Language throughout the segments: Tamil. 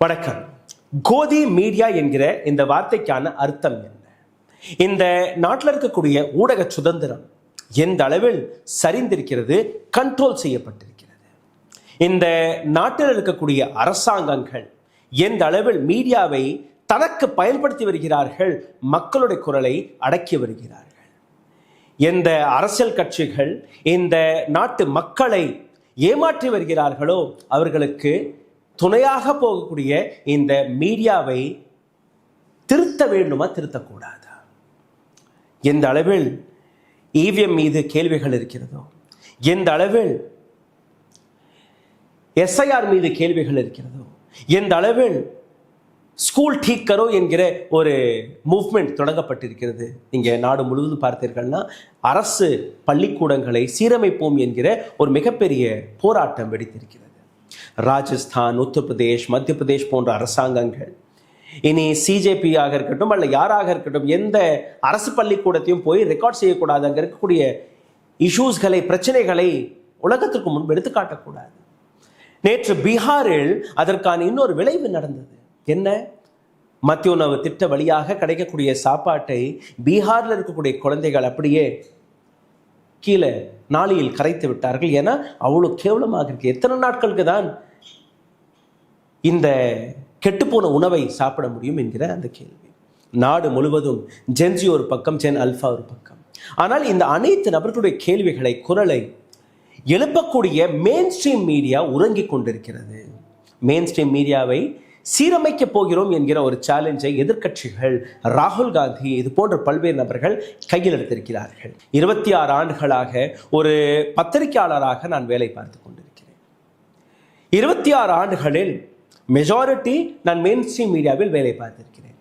வணக்கம். கோதி மீடியா என்கிற இந்த வார்த்தைக்கான அர்த்தம் என்ன? இந்த நாட்டில் இருக்கக்கூடிய ஊடக சுதந்திரம் எந்த அளவில் சரிந்திருக்கிறது, கண்ட்ரோல் செய்யப்பட்டிருக்கிறது? இந்த நாட்டில் இருக்கக்கூடிய அரசாங்கங்கள் எந்த அளவில் மீடியாவை தனக்கு பயன்படுத்தி வருகிறார்கள், மக்களுடைய குரலை அடக்கி வருகிறார்கள்? எந்த அரசியல் கட்சிகள் இந்த நாட்டு மக்களை ஏமாற்றி வருகிறார்களோ அவர்களுக்கு துணையாக போகக்கூடிய இந்த மீடியாவை திருத்த வேண்டுமா, திருத்தக்கூடாதா? எந்த அளவில் இவிஎம் மீது கேள்விகள் இருக்கிறதோ, எந்த அளவில் எஸ்ஐஆர் மீது கேள்விகள் இருக்கிறதோ, எந்த அளவில் ஸ்கூல் டீக் கரோ என்கிற ஒரு மூவ்மெண்ட் தொடங்கப்பட்டிருக்கிறது. இங்கே நாடு முழுவதும் பார்த்தீர்கள்னா அரசு பள்ளிக்கூடங்களை சீரமைப்போம் என்கிற ஒரு மிகப்பெரிய போராட்டம் வெடித்திருக்கிறது. ராஜஸ்தான், உத்தரப்பிரதேஷ், மத்திய பிரதேஷ் போன்ற அரசாங்கங்கள் இனி சிஜேபியாக இருக்கட்டும் அல்ல யாராக இருக்கட்டும் எந்த அரசு பள்ளிக்கூடத்தையும் போய் ரெக்கார்ட் செய்யக்கூடாது. அங்கே இருக்கக்கூடிய இஷ்யூஸ்களை, பிரச்சனைகளை உலகத்திற்கு முன்பு எடுத்து காட்டக்கூடாது. நேற்று பீகாரில் அதற்கான இன்னொரு விளைவு நடந்தது. என்ன? மத்திய உணவு திட்ட வழியாக கிடைக்கக்கூடிய சாப்பாட்டை பீகாரில் இருக்கக்கூடிய குழந்தைகள் அப்படியே கீழே நாளியில் கரைத்து விட்டார்கள். ஏன்னா அவ்வளோ கேவலமாக இருக்கு. எத்தனை நாட்களுக்கு தான் இந்த கெட்டுப்போன உணவை சாப்பிட முடியும் என்கிற அந்த கேள்வி. நாடு முழுவதும் ஜென்ஜி ஒரு பக்கம், ஜென் அல்ஃபா ஒரு பக்கம். ஆனால் இந்த அனைத்து நபர்களுடைய கேள்விகளை, குரலை எழுப்பக்கூடிய மெயின் ஸ்ட்ரீம் மீடியா உறங்கிக் கொண்டிருக்கிறது. மெயின் ஸ்ட்ரீம் மீடியாவை சீரமைக்க போகிறோம் என்கிற ஒரு சேலஞ்சை எதிர்க்கட்சிகள், ராகுல் காந்தி, இது போன்ற பல்வேறு நபர்கள் கையில் எடுத்திருக்கிறார்கள். 26 ஆண்டுகளாக ஒரு பத்திரிகையாளராக நான் வேலை பார்த்து கொண்டிருக்கிறேன். 26 ஆண்டுகளில் மெஜாரிட்டி நான் மெயின் ஸ்ட்ரீம் மீடியாவில் வேலை பார்த்திருக்கிறேன்.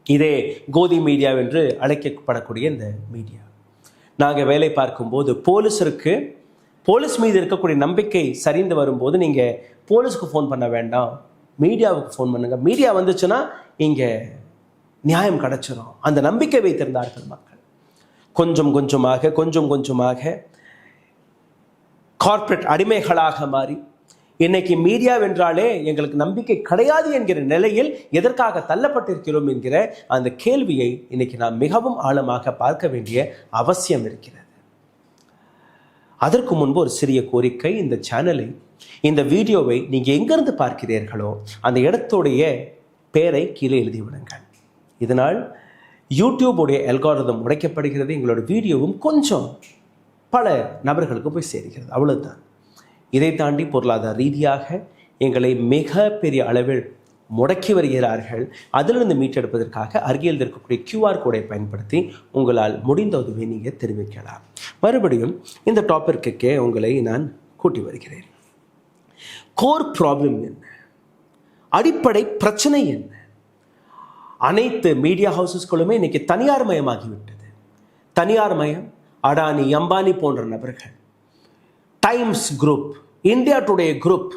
இதே கோதி மீடியா என்று அழைக்கப்படக்கூடிய இந்த மீடியா, நாங்கள் வேலை பார்க்கும்போது போலீஸ் மீது இருக்கக்கூடிய நம்பிக்கை சரிந்து வரும்போது நீங்கள் போலீஸுக்கு ஃபோன் பண்ண வேண்டாம், மீடியாவுக்கு ஃபோன் பண்ணுங்க, மீடியா வந்துச்சுன்னா இங்கே நியாயம் கிடைச்சிடும், அந்த நம்பிக்கை வைத்திருந்தார்கள் மக்கள். கொஞ்சம் கொஞ்சமாக கார்ப்பரேட் அடிமைகளாக மாறி இன்னைக்கு மீடியா வென்றாலே எங்களுக்கு நம்பிக்கை கிடையாது என்கிற நிலையில் எதற்காக தள்ளப்பட்டிருக்கிறோம் என்கிற அந்த கேள்வியை இன்னைக்கு நாம் மிகவும் ஆழமாக பார்க்க வேண்டிய அவசியம் இருக்கிறது. அதற்கு முன்பு ஒரு சிறிய கோரிக்கை. இந்த சேனலை, இந்த வீடியோவை நீங்கள் எங்கிருந்து பார்க்கிறீர்களோ அந்த இடத்துடைய பேரை கீழே எழுதிவிடுங்கள். இதனால் யூடியூபுடைய அல்காரிதம் உடைக்கப்படுகிறது, எங்களோட வீடியோவும் கொஞ்சம் பல நபர்களுக்கு போய் சேர்கிறது, அவ்வளவுதான். இதை தாண்டி பொருளாதார ரீதியாக எங்களை மிக பெரிய அளவில் முடக்கி வருகிறார்கள். அதிலிருந்து மீட்டெடுப்பதற்காக அருகில் இருக்கக்கூடிய QR கோடை பயன்படுத்தி உங்களால் முடிந்த உதவியை நீங்கள் தெரிவிக்கலாம். மறுபடியும் இந்த டாபிற்கே உங்களை நான் கூட்டி வருகிறேன். கோர் ப்ராப்ளம் என்ன? அடிப்படை பிரச்சனை என்ன? அனைத்து மீடியா ஹவுசஸ்களுமே இன்னைக்கு தனியார் மயமாகிவிட்டது. தனியார் மயம், அடானி, அம்பானி போன்ற நபர்கள், times group, India today group,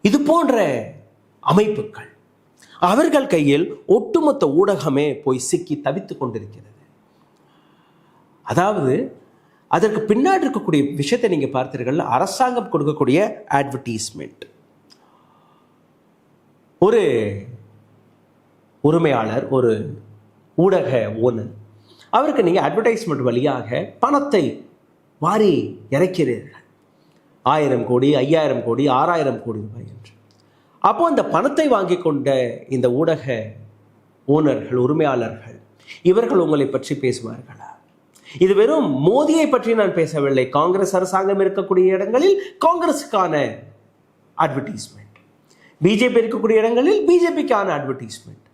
இது போன்ற அமைப்புகள், அவர்கள் கையில் ஒட்டுமொத்த ஊடகமே போய் சிக்கி தவித்துக் கொண்டிருக்கிறது. அதாவது அதற்கு பின்னாடி இருக்கக்கூடிய விஷயத்தை நீங்க பார்த்தீர்கள். அரசாங்கம் கொடுக்கக்கூடிய அட்வர்டைஸ்மெண்ட், ஒரு உரிமையாளர், ஒரு ஊடக ஓனர், அவருக்கு நீங்க அட்வர்டைஸ்மெண்ட் வழியாக பணத்தை வாரி இறைக்கிறீர்கள். 1000 கோடி, 5000 கோடி, 6000 கோடி ரூபாய் என்று. அப்போ அந்த பணத்தை வாங்கி கொண்ட இந்த ஊடக ஓனர்கள், உரிமையாளர்கள், இவர்கள் உங்களை பற்றி பேசுவார்களா? இது வெறும் மோடியை பற்றி நான் பேசவில்லை. காங்கிரஸ் அரசாங்கம் இருக்கக்கூடிய இடங்களில் காங்கிரஸுக்கான அட்வர்டைஸ்மெண்ட், பிஜேபி இருக்கக்கூடிய இடங்களில் பிஜேபிக்கான அட்வர்டைஸ்மெண்ட்.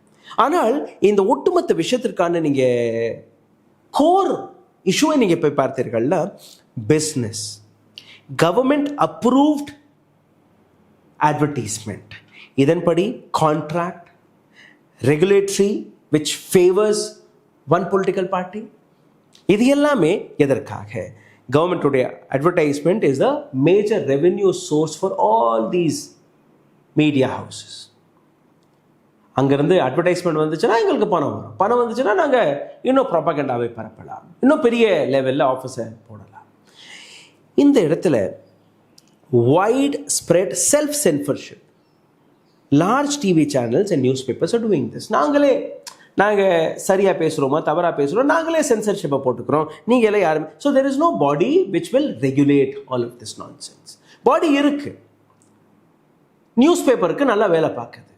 ஆனால் இந்த ஒட்டுமொத்த விஷயத்திற்கான நீங்க கோர் இஷ்யூவை நீங்க போய் பார்த்தீர்கள்னா, பிஸ்னஸ், கவர்மெண்ட் அப்ரூவ்ட் advertisement, இதன்படி contract, regulatory which favors one political party, இது எல்லாமே எதற்காக? கவர்மெண்ட்டுடைய advertisement is a major revenue source for all these media houses. அங்கிருந்து அட்வர்டைஸ்மெண்ட் வந்துச்சுன்னா எங்களுக்கு பணம் வரும், பணம் வந்துச்சுன்னா நாங்கள் இன்னும் ப்ரொபகண்டாவை பரப்பலாம், இன்னும் பெரிய லெவலில் ஆஃபீஸை போடலாம். இந்த இடத்துல white spread self censorship, large TV channels and newspapers are doing this. நாங்கள் சரியாக பேசுகிறோமா தவறாக பேசுகிறோம், நாங்களே சென்சர்ஷிப்பை போட்டுக்கிறோம், நீங்களே யாரும். So there is nobody which will regulate all of this nonsense. Body இருக்கு, நியூஸ் பேப்பருக்கு நல்லா வேலை பார்க்குது.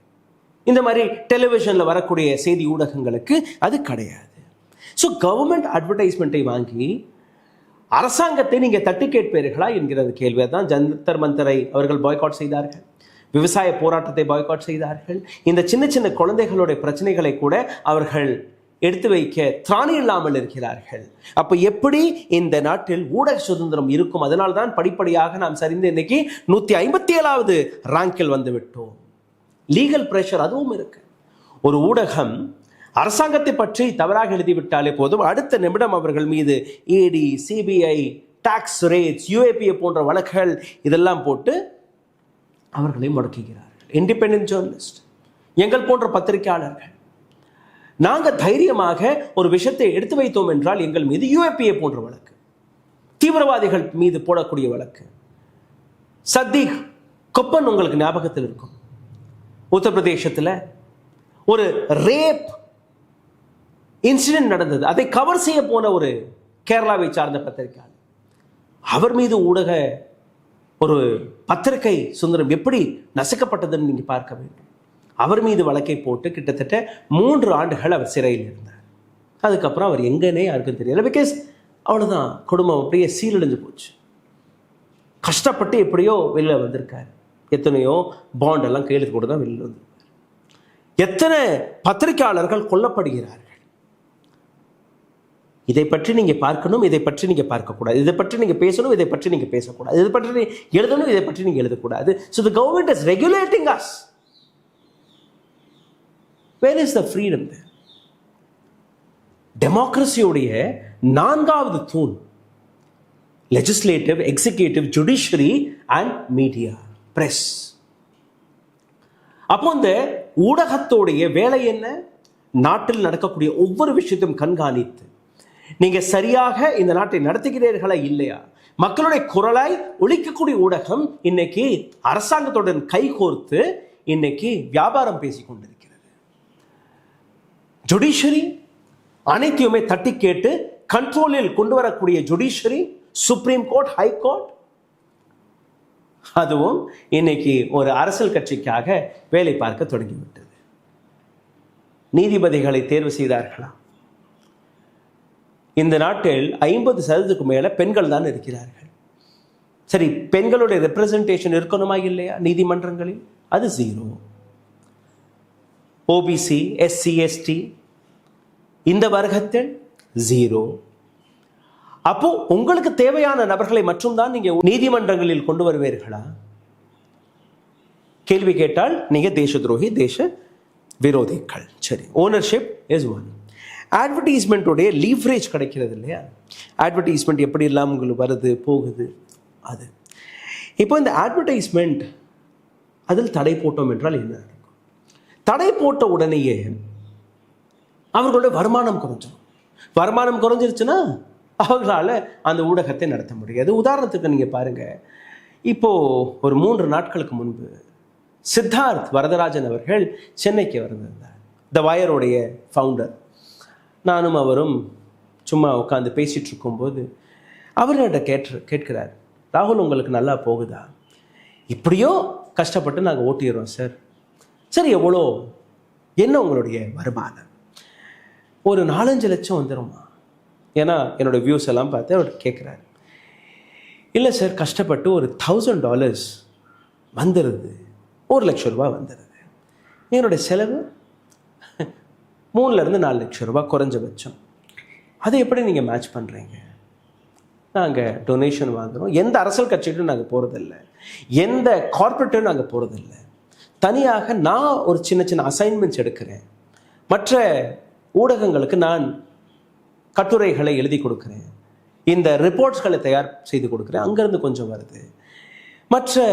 இந்த மாதிரி டெலிவிஷனில் வரக்கூடிய செய்தி ஊடகங்களுக்கு அது கிடையாது. ஸோ கவர்மெண்ட் அட்வர்டைஸ்மெண்ட்டை வாங்கி அரசாங்கத்தை நீங்கள் தட்டி கேட்பீர்களா என்கிறது கேள்வியை தான் ஜந்தர் மந்தரை அவர்கள் பாய்காட் செய்தார்கள். விவசாய போராட்டத்தை பாய்காட் செய்தார்கள். இந்த சின்ன சின்ன குழந்தைகளுடைய பிரச்சனைகளை கூட அவர்கள் எடுத்து வைக்க திராணி இல்லாமல் இருக்கிறார்கள். அப்போ எப்படி இந்த நாட்டில் ஊடக சுதந்திரம் இருக்கும்? அதனால் தான் படிப்படியாக நாம் சரிந்து இன்னைக்கு 157வது ரேங்கில் வந்து விட்டோம். லீகல் பிரஷர் அதுவும் இருக்கு. ஒரு ஊடகம் அரசாங்கத்தை பற்றி தவறாக எழுதிவிட்டாலே போதும், அடுத்த நிமிடம் அவர்கள் மீது ED, CBI, tax raids, UAPA போன்ற வழக்குகள் இதெல்லாம் போட்டு அவர்களை முடக்குகிறார்கள். இண்டிபெண்டன்ட் ஜேர்னலிஸ்ட், எங்கள் போன்ற பத்திரிகையாளர்கள், நாங்கள் தைரியமாக ஒரு விஷயத்தை எடுத்து வைத்தோம் என்றால் எங்கள் மீது UAPA போன்ற வழக்கு, தீவிரவாதிகள் மீது போடக்கூடிய வழக்கு. சத்தீக் கொப்பன் உங்களுக்கு ஞாபகத்தில் இருக்கும். உத்தரப்பிரதேசத்தில் ஒரு ரேப் இன்சிடென்ட் நடந்தது. அதை கவர் செய்ய போன ஒரு கேரளாவை சார்ந்த பத்திரிகையாளர், அவர் மீது ஊடக ஒரு பத்திரிகை சுதந்திரம் எப்படி நசுக்கப்பட்டதுன்னு நீங்க பார்க்க வேண்டும். அவர் மீது வழக்கை போட்டு கிட்டத்தட்ட 3 ஆண்டுகள் அவர் சிறையில் இருந்தார். அதுக்கப்புறம் அவர் எங்கன்னே யாருக்கும் தெரியல. பிகாஸ் அவ்வளவுதான், குடும்பம் அப்படியே சீரழிஞ்சு போச்சு. கஷ்டப்பட்டு எப்படியோ வெளில வந்திருக்காரு. எத்தனையோ பாண்ட் எல்லாம் கையெழுத்து கூட தான் வெளியில் வந்திருக்காரு. எத்தனை பத்திரிகையாளர்கள் கொல்லப்படுகிறார்கள். இதை பற்றி நீங்க பார்க்கணும், இதை பற்றி நீங்க பார்க்கக்கூடாது, இதை பற்றி நீங்க பேசணும், இதை பற்றி நீங்க பேசக்கூடாது, இதை பற்றி எழுதணும், இதை பற்றி நீங்க எழுதக்கூடாது. So the government is regulating us. Where is the freedom there? டெமோக்ரஸியுடைய 4வது தூண் legislative, executive, judiciary and media, press. அப்போ இந்த ஊடகத்தோடைய வேலை என்ன? நாட்டில் நடக்கக்கூடிய ஒவ்வொரு விஷயத்தையும் கண்காணித்து நீங்க சரியாக இந்த நாட்டை நடத்துகிறீர்களா இல்லையா, மக்களுடைய குரலாய் ஒலிக்கக்கூடிய ஊடகம் இன்னைக்கு அரசாங்கத்துடன் கைகோர்த்து இன்னைக்கு வியாபாரம் பேசிக் கொண்டிருக்கிறது. ஜுடிஷியரி அனைத்தையுமே தட்டி கேட்டு கண்ட்ரோலில் கொண்டு வரக்கூடிய judiciary, supreme court, high court, அதுவும் இன்னைக்கு ஒரு அரசியல் கட்சிக்காக வேலை பார்க்க தொடங்கிவிட்டது. நீதிபதிகளை தேர்வு செய்தார்களா? இந்த நாட்டில் 50% மேல பெண்கள் தான் இருக்கிறார்கள். சரி, பெண்களுடைய ரெப்ரசன்டேஷன் இருக்கணுமா இல்லையா நீதிமன்றங்களில்? அது 0. OBC, SC, ST இந்த வர்க்கத்தில் 0. அப்போ உங்களுக்கு தேவையான நபர்களை மட்டும் தான் நீங்க நீதிமன்றங்களில் கொண்டு வருவீர்களா? கேள்வி கேட்டால் நீங்க தேச துரோகி, தேச விரோதிகள். சரி, ஓனர்ஷிப் இஸ் ஒன். அட்வர்டைஸ்மெண்ட்டுடைய லீவரேஜ் கிடைக்கிறது இல்லையா? அட்வர்டைஸ்மெண்ட் எப்படி இல்லாமல் உங்களுக்கு வருது போகுது. அது இப்போ இந்த அட்வர்டைஸ்மெண்ட் அதில் தடை போட்டோம் என்றால் என்ன நடக்கும்? தடை போட்ட உடனேயே அவர்களுடைய வருமானம் குறைஞ்சிடும். வருமானம் குறைஞ்சிருச்சுன்னா அவர்களால் அந்த ஊடகத்தை நடத்த முடியாது. உதாரணத்துக்கு நீங்கள் பாருங்க, இப்போ ஒரு 3 நாட்களுக்கு முன்பு சித்தார்த் வரதராஜன் அவர்கள் சென்னைக்கு வந்திருந்தார். த வயருடைய ஃபவுண்டர். நானும் அவரும் சும்மா உட்காந்து பேசிட்டு இருக்கும்போது அவர்கிட்ட கேட்கிறார், ராகுல் உங்களுக்கு நல்லா போகுதா? இப்படியோ கஷ்டப்பட்டு நாங்கள் ஓட்டிடுறோம் சார். சரி, எவ்வளோ, என்ன உங்களுடைய வருமானம்? ஒரு 4-5 லட்சம் வந்துடுமா? ஏன்னா என்னோட வியூஸ் எல்லாம் பார்த்து அவர் கேட்குறாரு. இல்லை சார், கஷ்டப்பட்டு ஒரு $1000 வந்துடுது, 1 லட்சம் ரூபா வந்துடுது. என்னுடைய செலவு 3-4 லட்சம் ரூபா குறைஞ்சபட்சம். அதை எப்படி நீங்கள் மேட்ச் பண்ணுறீங்க? நாங்கள் டொனேஷன் வாங்குகிறோம். எந்த அரசியல் கட்சிக்கும் நாங்கள் போகிறதில்ல, எந்த கார்பரேட்டும் நாங்கள் போகிறதில்ல. தனியாக நான் ஒரு சின்ன சின்ன அசைன்மெண்ட்ஸ் எடுக்கிறேன். மற்ற ஊடகங்களுக்கு நான் கட்டுரைகளை எழுதி கொடுக்குறேன், இந்த ரிப்போர்ட்ஸ்களை தயார் செய்து கொடுக்குறேன். அங்கேருந்து கொஞ்சம் வருது. மற்ற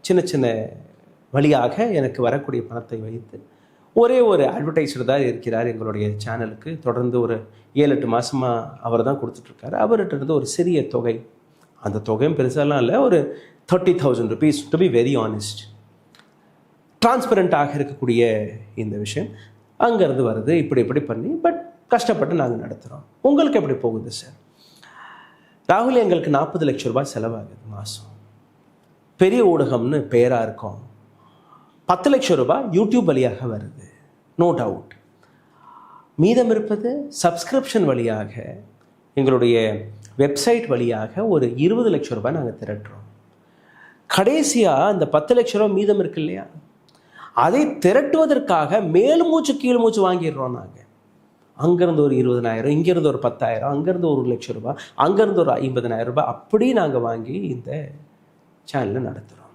சின்ன சின்ன வழியாக எனக்கு வரக்கூடிய பணத்தை வைத்து ஒரே ஒரு அட்வர்டைஸர் தான் இருக்கிறார் எங்களுடைய சேனலுக்கு. தொடர்ந்து ஒரு 7-8 மாதமாக அவர் தான் கொடுத்துட்ருக்காரு. அவர்கிட்ட இருந்து ஒரு சிறிய தொகை, அந்த தொகையும் பெருசாலாம் இல்லை, ஒரு 30,000 rupees to be very honest. டிரான்ஸ்பரண்டாக இருக்கக்கூடிய இந்த விஷயம் அங்கேருந்து வருது. இப்படி பண்ணி பட் கஷ்டப்பட்டு நாங்கள் நடத்துகிறோம். உங்களுக்கு எப்படி போகுது சார்? ராகுல், எங்களுக்கு 40 லட்சம் ரூபாய் செலவாகுது மாதம். பெரிய ஊடகம்னு பெயராக இருக்கும். 10 லட்சம் ரூபாய் யூடியூப் வழியாக வருது, நோ டவுட். மீதம் இருப்பது சப்ஸ்கிரிப்ஷன் வழியாக, எங்களுடைய வெப்சைட் வழியாக ஒரு 20 லட்சம் ரூபாய் நாங்கள் திரட்டுறோம். கடைசியாக அந்த 10 லட்சம் ரூபாய் மீதம் இருக்கு இல்லையா, அதை திரட்டுவதற்காக மேல் மூச்சு கீழ் மூச்சு வாங்கிடுறோம் நாங்கள். அங்கேருந்து ஒரு 20,000, இங்கேருந்து ஒரு 10,000, அங்கேருந்து ஒரு 1 லட்சம் ரூபாய், அங்கேருந்து ஒரு 50,000 ரூபாய், அப்படி நாங்கள் வாங்கி இந்த சேனலை நடத்துகிறோம்.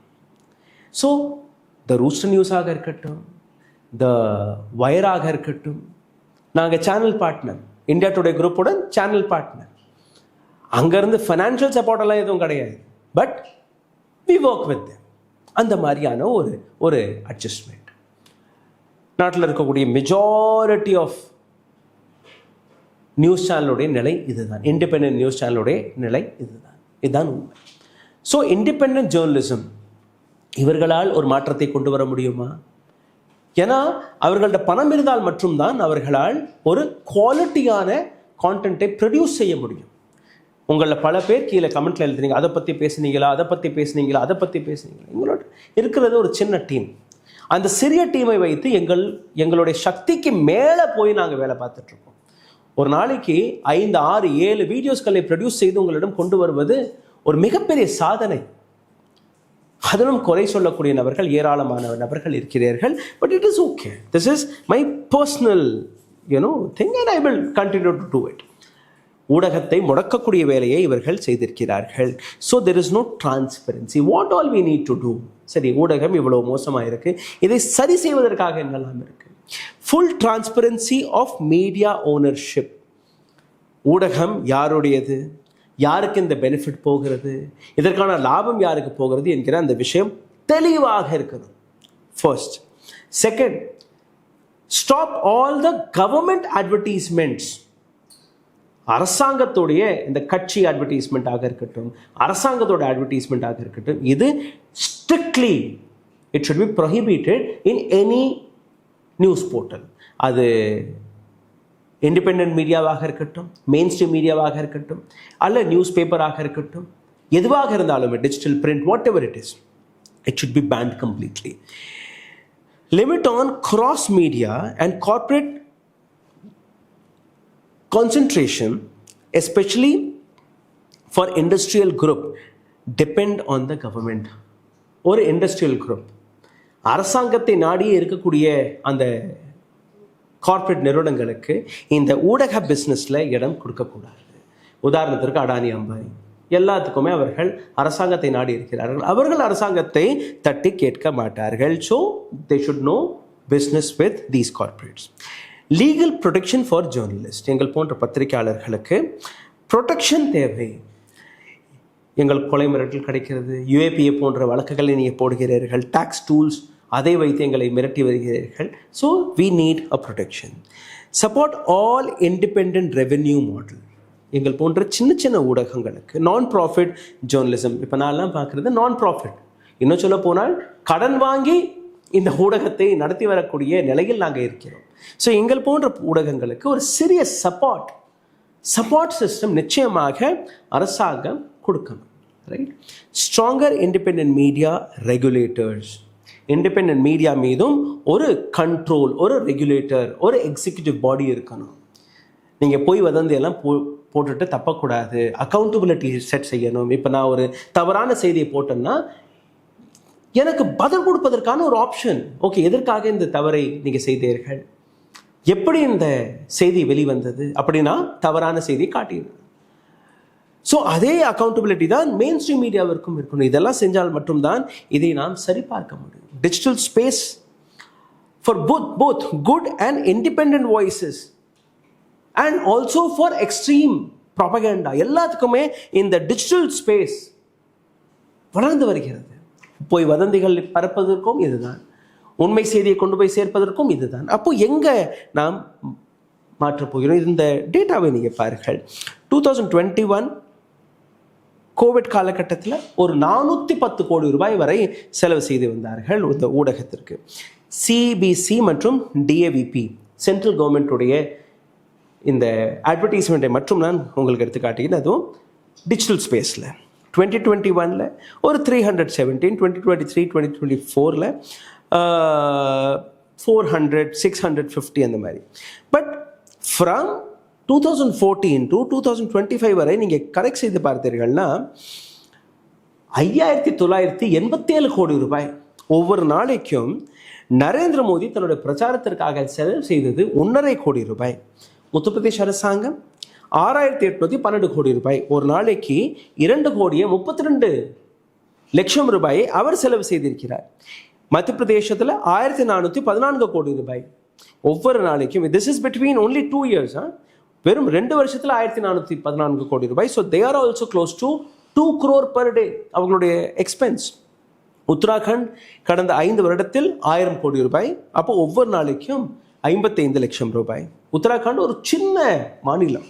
ஸோ த ரூஸ்டர் நியூஸாக இருக்கட்டும், த வயராக இருக்கட்டும், நாங்கள் சேனல் பார்ட்னர், இந்தியா டுடே குரூப்புடன் சேனல் பார்ட்னர். அங்கேருந்து ஃபைனான்ஷியல் சப்போர்ட்டெல்லாம் எதுவும் கிடையாது, பட் வி ஒர்க் வித் அந்த மாதிரியான ஒரு அட்ஜஸ்ட்மெண்ட். நாட்டில் இருக்கக்கூடிய மெஜாரிட்டி ஆஃப் நியூஸ் சேனலுடைய நிலை இதுதான். இண்டிபெண்டன்ட் நியூஸ் சேனலுடைய நிலை இதுதான் உண்மை. ஸோ இண்டிபெண்டன்ட் ஜேர்னலிசம் இவர்களால் ஒரு மாற்றத்தை கொண்டு வர முடியுமா? ஏன்னா அவர்கள்ட்ட பணம் இருந்தால் மட்டும்தான் அவர்களால் ஒரு குவாலிட்டியான கான்டென்ட்டை ப்ரொடியூஸ் செய்ய முடியும். உங்களில் பல பேர் கீழே கமெண்ட்டில் எழுதுனீங்க, அதை பற்றி பேசுனீங்களா, அதை பற்றி பேசுனீங்களா. எங்களோட இருக்கிறது ஒரு சின்ன டீம். அந்த சிறிய டீமை வைத்து எங்களுடைய சக்திக்கு மேலே போய் நாங்கள் வேலை பார்த்துட்ருக்கோம். ஒரு நாளைக்கு 5, 6, 7 வீடியோஸ்களை ப்ரொடியூஸ் செய்து உங்களிடம் கொண்டு வருவது ஒரு மிகப்பெரிய சாதனை. அதிலும் குறை சொல்லக்கூடிய நபர்கள் ஏராளமான நபர்கள் இருக்கிறார்கள். But it is okay. This is my personal thing and I will continue to do it. ஊடகத்தை முடக்கக்கூடிய வேலையை இவர்கள் செய்திருக்கிறார்கள். So there is no transparency. What all we need to do? சரி, ஊடகம் இவ்வளோ மோசமாக இருக்குது, இதை சரி செய்வதற்காக என்னெல்லாம் இருக்குது? Full transparency of media ownership. ஊடகம் யாருடையது, யாருக்கு இந்த பெனிஃபிட் போகிறது, இதற்கான லாபம் யாருக்கு போகிறது என்கிற அந்த விஷயம் தெளிவாக இருக்கணும். First. Second, stop all the government advertisements. அரசாங்கத்துடைய இந்த கட்சி அட்வர்டைஸ்மெண்ட்டாக இருக்கட்டும், அரசாங்கத்தோட அட்வர்டைஸ்மெண்ட்டாக இருக்கட்டும், இது strictly it should be prohibited in any news portal. அது இண்டிபெண்டன்ட் மீடியாவாக இருக்கட்டும், மெயின் ஸ்ட்ரீம் மீடியாவாக இருக்கட்டும், அல்ல நியூஸ் பேப்பராக இருக்கட்டும், எதுவாக இருந்தாலும் digital print, what ever it is, it should be pant completely. Limit on cross media and corporate concentration, especially for industrial group, depend on the government. ஒரு இண்டஸ்ட்ரியல் குரூப் அரசாங்கத்தை நாடியே இருக்கக்கூடிய அந்த கார்ப்பரேட் நிறுவனங்களுக்கு இந்த ஊடக பிஸ்னஸில் இடம் கொடுக்கக்கூடாது. உதாரணத்திற்கு அடானி, அம்பானி எல்லாத்துக்குமே அவர்கள் அரசாங்கத்தை நாடி இருக்கிறார்கள். அவர்கள் அரசாங்கத்தை தட்டி கேட்க மாட்டார்கள். So they should know business with these corporates. Legal protection for journalist. எங்கள் போன்ற பத்திரிகையாளர்களுக்கு ப்ரொடெக்ஷன் தேவை. எங்கள் கொலை மிரட்டல் கிடைக்கிறது, யுஏபிஏ போன்ற வழக்குகளை நீங்கள் போடுகிறீர்கள், டாக்ஸ் டூல்ஸ் அதை வைத்து எங்களை மிரட்டி வருகிறீர்கள். So we need a protection. Support all independent revenue model. எங்கள் போன்ற சின்ன சின்ன ஊடகங்களுக்கு நான் ப்ராஃபிட் ஜேர்னலிசம். இப்போ நான்லாம் பார்க்குறது நான் ப்ராஃபிட். இன்னும் சொல்ல போனால் கடன் வாங்கி இந்த ஊடகத்தை நடத்தி வரக்கூடிய நிலையில் நாங்கள் இருக்கிறோம். ஸோ எங்கள் போன்ற ஊடகங்களுக்கு ஒரு சிறிய சப்போர்ட் சிஸ்டம் நிச்சயமாக அரசாங்கம் கொடுக்கணும். Right. Stronger independent media regulators. Independent media மீதும் ஒரு கண்ட்ரோல், ஒரு ரெகுலேட்டர், ஒரு எக்ஸிக்யூட்டிவ் பாடி இருக்கணும். நீங்கள் போய் வதந்தியெல்லாம் போட்டுட்டு தப்பக்கூடாது. அக்கௌண்டபிலிட்டி செட் செய்யணும். இப்போ நான் ஒரு தவறான செய்தியை போட்டேன்னா எனக்கு பதில் கொடுப்பதற்கான ஒரு ஆப்ஷன். ஓகே, எதற்காக இந்த தவறை நீங்கள் செய்தீர்கள், எப்படி இந்த செய்தி வெளிவந்தது, அப்படின்னா தவறான செய்தி காட்டிடுது. ஸோ அதே அக்கௌண்டபிலிட்டி தான் மெயின் ஸ்ட்ரீம் மீடியாவிற்கும் இருக்கணும். இதெல்லாம் செஞ்சால் மட்டும்தான் இதை நாம் சரிபார்க்க முடியும். Digital space for both good and independent voices and also for extreme propaganda. எல்லாத்துக்குமே இந்த டிஜிட்டல் ஸ்பேஸ் வளர்ந்து வருகிறது. போய் வதந்திகள் பரப்பதற்கும் இதுதான், உண்மை செய்தியை கொண்டு போய் சேர்ப்பதற்கும் இதுதான். அப்போ எங்கே நாம் மாற்றப் போகிறோம்? இந்த டேட்டாவை நீங்கள் பாருங்கள். 2021 கோவிட் காலகட்டத்தில் ஒரு 410 கோடி ரூபாய் வரை செலவு செய்து வந்தார்கள் இந்த ஊடகத்திற்கு. சிபிசி மற்றும் டிஏவிபி சென்ட்ரல் கவர்மெண்ட்டுடைய இந்த அட்வர்டைஸ்மெண்ட்டை மட்டும் நான் உங்களுக்கு எடுத்து காட்டுகிறேன். அதுவும் டிஜிட்டல் ஸ்பேஸில் 2021 ஒரு 317, 2023 2024 400 650 அந்த மாதிரி. பட் ஃப்ரம் 2014 to 2025 வரை நீங்கள் கரெக்ட் செய்து பார்த்தீர்கள்னா 5987 கோடி ரூபாய் ஒவ்வொரு நாளைக்கும் நரேந்திர மோடி தன்னுடைய பிரச்சாரத்திற்காக செலவு செய்தது 1.5 கோடி ரூபாய். உத்தரப்பிரதேச அரசாங்கம் 6812 கோடி ரூபாய், ஒரு நாளைக்கு 2,32,00,000 ரூபாயை அவர் செலவு செய்திருக்கிறார். மத்திய பிரதேசத்தில் 1414 கோடி ரூபாய் ஒவ்வொரு நாளைக்கும். This is between only 2 years. வெறும் 2 வருஷத்தில் 1414 கோடி ரூபாய். So they are also close to 2 crore per day அவங்களுடைய எக்ஸ்பென்ஸ். உத்தராகண்ட் கடந்த 5 வருடத்தில் 1000 கோடி ரூபாய். அப்போ ஒவ்வொரு நாளைக்கும் 55 லட்சம் ரூபாய். உத்தராகண்ட் ஒரு சின்ன மாநிலம்.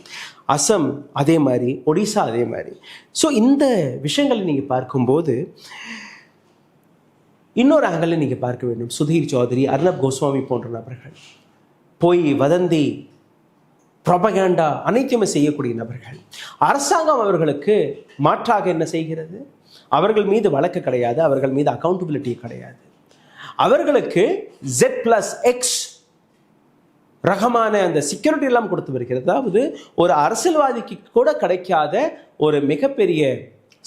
அசம் அதே மாதிரி, ஒடிசா அதே மாதிரி. ஸோ இந்த விஷயங்களை நீங்கள் பார்க்கும்போது இன்னொரு ஆங்கிளில் நீங்கள் பார்க்க வேண்டும். சுதீர் சௌத்ரி, அர்ணப் கோஸ்வாமி போன்ற நபர்கள் போய் வதந்தி, ப்ரொபகேண்டா அனைத்துமே செய்யக்கூடிய நபர்கள். அரசாங்கம் அவர்களுக்கு மாற்றாக என்ன செய்கிறது? அவர்கள் மீது வழக்கு கிடையாது, அவர்கள் மீது அக்கௌண்டபிலிட்டி கிடையாது. அவர்களுக்கு Z+X ரகமான அந்த செக்யூரிட்டி எல்லாம் கொடுத்து வருகிறது. அதாவது ஒரு அரசியல்வாதிக்கு கூட கிடைக்காத ஒரு மிகப்பெரிய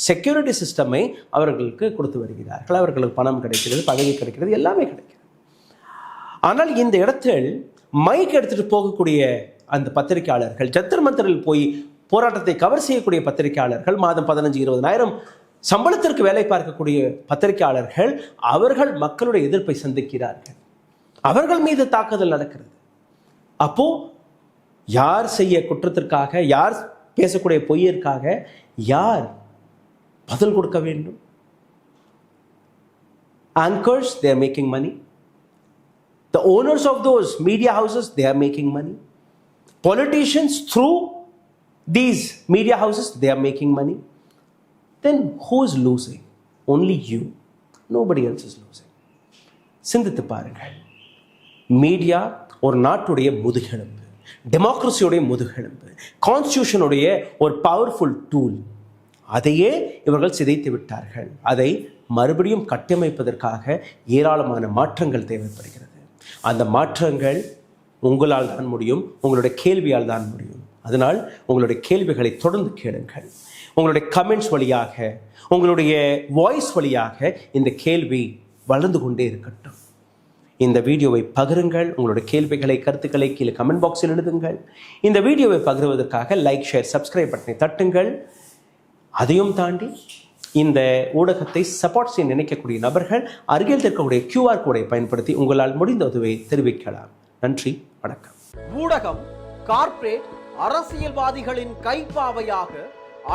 செக்யூரிட்டி சிஸ்டமை அவர்களுக்கு கொடுத்து வருகிறார்கள். அவர்களுக்கு பணம் கிடைக்கிறது, பதவி கிடைக்கிறது, எல்லாமே கிடைக்கிறது. ஆனால் இந்த இடத்தில் மைக் எடுத்துட்டு போகக்கூடிய அந்த பத்திரிகையாளர்கள், ஜந்தர் மந்தரில் போய் போராட்டத்தை கவர் செய்யக்கூடிய பத்திரிகையாளர்கள், மாதம் 15,000-20,000 சம்பளத்திற்கு வேலை பார்க்கக்கூடிய பத்திரிகையாளர்கள், அவர்கள் மக்களுடைய எதிர்ப்பை சந்திக்கிறார்கள். அவர்கள் மீது தாக்குதல் நடக்கிறது. அப்போ யார் செய்ய குற்றத்திற்காக, யார் பேசக்கூடிய பொய்யிற்காக யார் பதில் கொடுக்க வேண்டும்? Anchors, they are making money. The owners of those media houses, they are making money. Politicians, through these media houses, they are making money. Then who is losing? Only you. Nobody else is losing. சிந்தித்து பாருங்கள். மீடியா ஒரு நாட்டுடைய முதுகெலும்பு, டெமோக்ரஸியுடைய முதுகெலும்பு, கான்ஸ்டியூஷனுடைய ஒரு பவர்ஃபுல் டூல். அதையே இவர்கள் சிதைத்து விட்டார்கள். அதை மறுபடியும் கட்டமைப்பதற்காக ஏராளமான மாற்றங்கள் தேவைப்படுகிறது. அந்த மாற்றங்கள் உங்களால் தான் முடியும், உங்களுடைய கேள்வியால் தான் முடியும். அதனால் உங்களுடைய கேள்விகளை தொடர்ந்து கேளுங்கள். உங்களுடைய கமெண்ட்ஸ் வழியாக, உங்களுடைய வாய்ஸ் வழியாக இந்த கேள்வி வளர்ந்து கொண்டே இருக்கட்டும். இந்த வீடியோவை பகிருங்கள். உங்களுடைய கேள்விகளை, கருத்துக்களை கீழே கமெண்ட் பாக்ஸில் எழுதுங்கள். இந்த வீடியோவை பகிர்வதற்காக லைக், ஷேர், சப்ஸ்கிரைப் பட்டனை தட்டுங்கள். அதையும் தாண்டி இந்த ஊடகத்தை சப்போர்ட் செய்ய நினைக்கக்கூடிய நபர்கள் அருகில் இருக்கக்கூடிய QR கோடை பயன்படுத்தி உங்களால் முடிந்த உதவியை தெரிவிக்கலாம். நன்றி, வணக்கம். ஊடகம் கார்ப்பரேட் அரசியல்வாதிகளின் கைப்பாவையாக,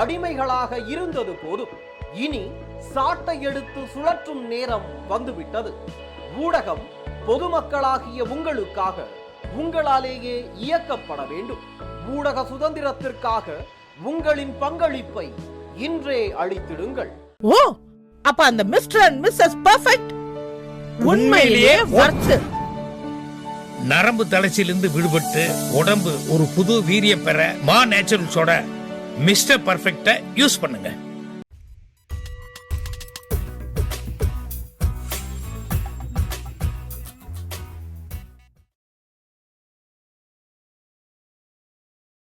அடிமைகளாக இருந்தது போதும். இனி சாட்டை எடுத்து சுழற்றும் நேரம் வந்துவிட்டது. ஊடகம் பொதுமக்களாகிய உங்களுக்காக, உங்களாலேயே இயக்கப்பட வேண்டும். ஊடக சுதந்திரத்திற்காக உங்களின் பங்களிப்பை இன்றே அளித்திடுங்கள். ஓ, அப்ப அந்த மிஸ்டர் அண்ட் மிஸ்ஸஸ் பெர்ஃபெக்ட் உண்மையிலேயே வர்த். நரம்பு தளர்ச்சியிலிருந்து விடுபட்டு உடம்பு ஒரு புது வீரிய பெற மா நேச்சுரல்ஸோட மிஸ்டர் பெர்ஃபெக்ட்டை யூஸ் பண்ணுங்க.